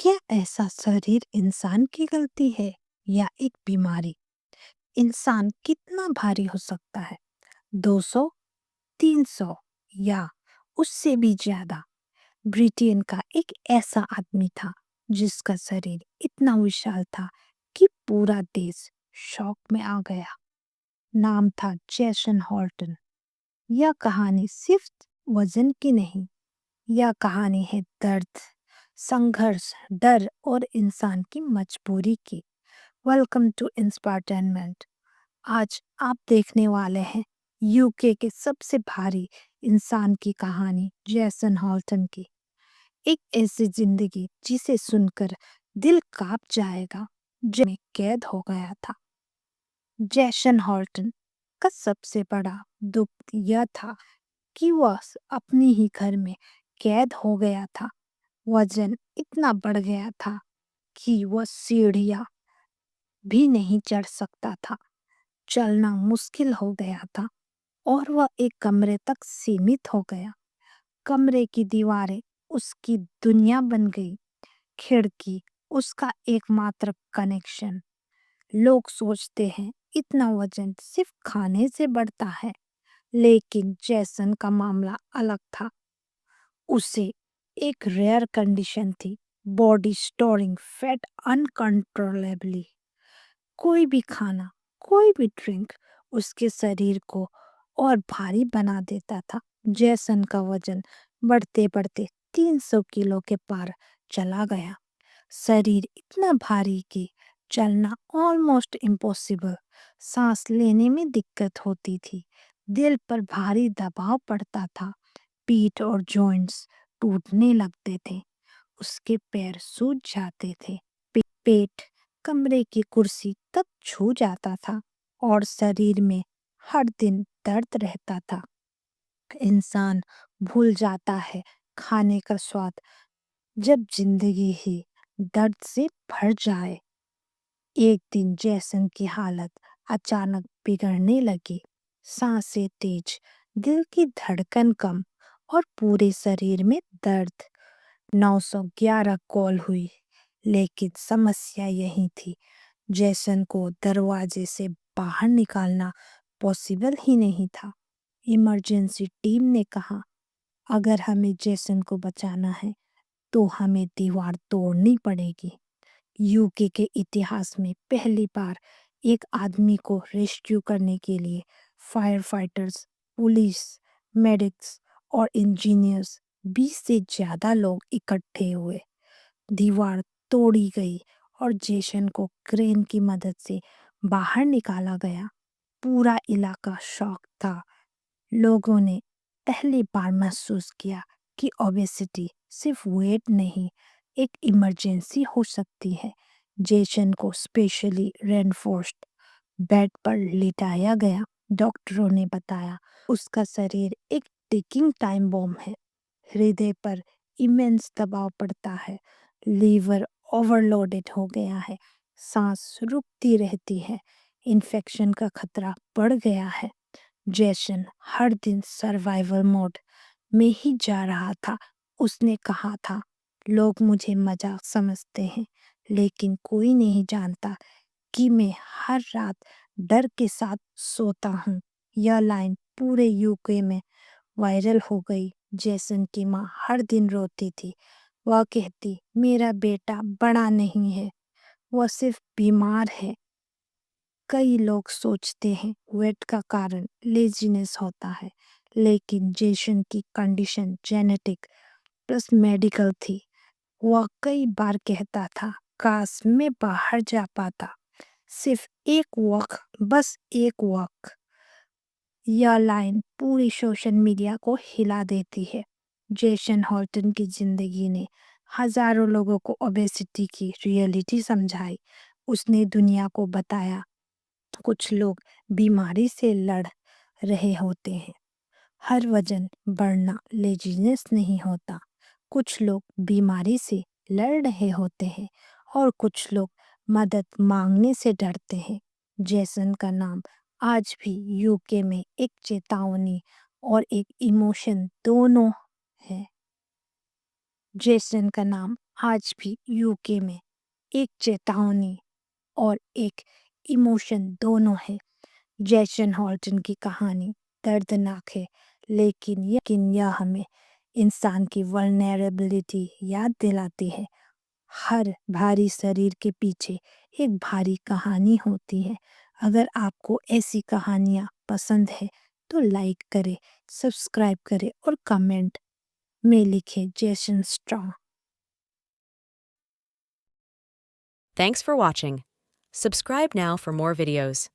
क्या ऐसा शरीर इंसान की गलती है या एक बीमारी? इंसान कितना भारी हो सकता है? 200, 300 या उससे भी ज्यादा? ब्रिटेन का एक ऐसा आदमी था जिसका शरीर इतना विशाल था कि पूरा देश शौक में आ गया। नाम था जैसन हॉल्टन। यह कहानी सिर्फ वजन की नहीं, यह कहानी है दर्द, संघर्ष, डर और इंसान की मजबूरी की। Welcome to inspirement. आज आप देखने वाले हैं यूके के सबसे भारी इंसान की कहानी, जैसन हॉल्टन की। एक ऐसी जिंदगी जिसे सुनकर दिल कांप जाएगा, जो में कैद हो गया था। जैसन हॉल्टन का सबसे बड़ा दुख यह था कि वह अपने ही घर में कैद हो गया था। वजन इतना बढ़ गया था कि वह सीढ़ियाँ भी नहीं चढ़ सकता था। चलना मुश्किल हो गया था और वह एक कमरे तक सीमित हो गया। कमरे की दीवारें उसकी दुनिया बन गई, खिड़की उसका एकमात्र कनेक्शन। लोग सोचते हैं इतना वजन सिर्फ खाने से बढ़ता है, लेकिन जैसन का मामला अलग था। उसे एक रेयर कंडीशन थी, बॉडी स्टोरिंग फैट अनकंट्रोलेबली। कोई भी खाना, कोई भी ड्रिंक उसके शरीर को और भारी बना देता था। जैसन का वजन बढ़ते बढ़ते 300 किलो के पार चला गया। शरीर इतना भारी कि चलना ऑलमोस्ट इम्पॉसिबल। सांस लेने में दिक्कत होती थी। दिल पर भारी दबाव पड़ता था। पीठ और जॉइंट्स टूटने लगते थे। उसके पैर सूज जाते थे। पेट कमरे की कुर्सी तक छू जाता था और शरीर में हर दिन दर्द रहता था। इंसान भूल जाता है खाने का स्वाद जब जिंदगी ही दर्द से भर जाए। एक दिन जैसन की हालत अचानक बिगड़ने लगी। सांसें तेज, दिल की धड़कन कम और पूरे शरीर में दर्द। 911 कॉल हुई, लेकिन समस्या यही थी। जैसन को दरवाजे से बाहर निकालना पॉसिबल ही नहीं था। इमरजेंसी टीम ने कहा, अगर हमें जैसन को बचाना है तो हमें दीवार तोड़नी पड़ेगी। यूके के इतिहास में पहली बार एक आदमी को रेस्क्यू करने के लिए फायर फाइटर्स, पुलिस, मेडिक्स और इंजीनियर्स 20 से ज्यादा लोग इकट्ठे हुए। दीवार तोड़ी गई और जेसन को क्रेन की मदद से बाहर निकाला गया। पूरा इलाका शॉक था। लोगों ने पहली बार महसूस किया कि ओबेसिटी सिर्फ वेट नहीं, एक इमरजेंसी हो सकती है। जेसन को स्पेशली रेनफोर्स्ड बेड पर लिटाया गया। डॉक्टरों ने बताया उसका शरीर एक टिकिंग टाइम बॉम्ब है। हृदय पर इमेंस दबाव पड़ता है। लीवर ओवरलोडेड हो गया है। सांस रुकती रहती है। इन्फेक्शन का खतरा बढ़ गया है। जैसन हर दिन सर्वाइवल मोड में ही जा रहा था। उसने कहा था, लोग मुझे मजाक समझते हैं, लेकिन कोई नहीं जानता कि मैं हर रात डर के साथ सोता हूँ। यह लाइन पूरे यूके में वायरल हो गई। जैसन की माँ हर दिन रोती थी। वह कहती, मेरा बेटा बड़ा नहीं है, वह सिर्फ बीमार है। कई लोग सोचते हैं वेट का कारण लेजीनेस होता है, लेकिन जेसन की कंडीशन जेनेटिक प्लस मेडिकल थी। वह कई बार कहता था, काश मैं बाहर जा पाता, सिर्फ एक वॉक, बस एक वॉक। यह लाइन पूरी सोशल मीडिया को हिला देती है। जेसन हॉल्टन की जिंदगी ने हजारों लोगों को ओबेसिटी की रियलिटी समझाई। उसने दुनिया को बताया, कुछ लोग बीमारी से लड़ रहे होते हैं। हर वजन बढ़ना लेजीनेस नहीं होता। कुछ लोग बीमारी से लड़ रहे होते हैं और कुछ लोग मदद मांगने से डरते हैं। जैसन का नाम आज भी यूके में एक चेतावनी और एक इमोशन दोनों है। जेसन का नाम आज भी यूके में एक चेतावनी और एक इमोशन दोनों है। जैसन हॉल्टन की कहानी दर्दनाक है, लेकिन यह हमें इंसान की वल्नरेबिलिटी याद दिलाती है। हर भारी शरीर के पीछे एक भारी कहानी होती है। अगर आपको ऐसी कहानियाँ पसंद है तो लाइक करें, सब्सक्राइब करें और कमेंट में लिखें जैसन strong. Thanks for watching. Subscribe now for more videos.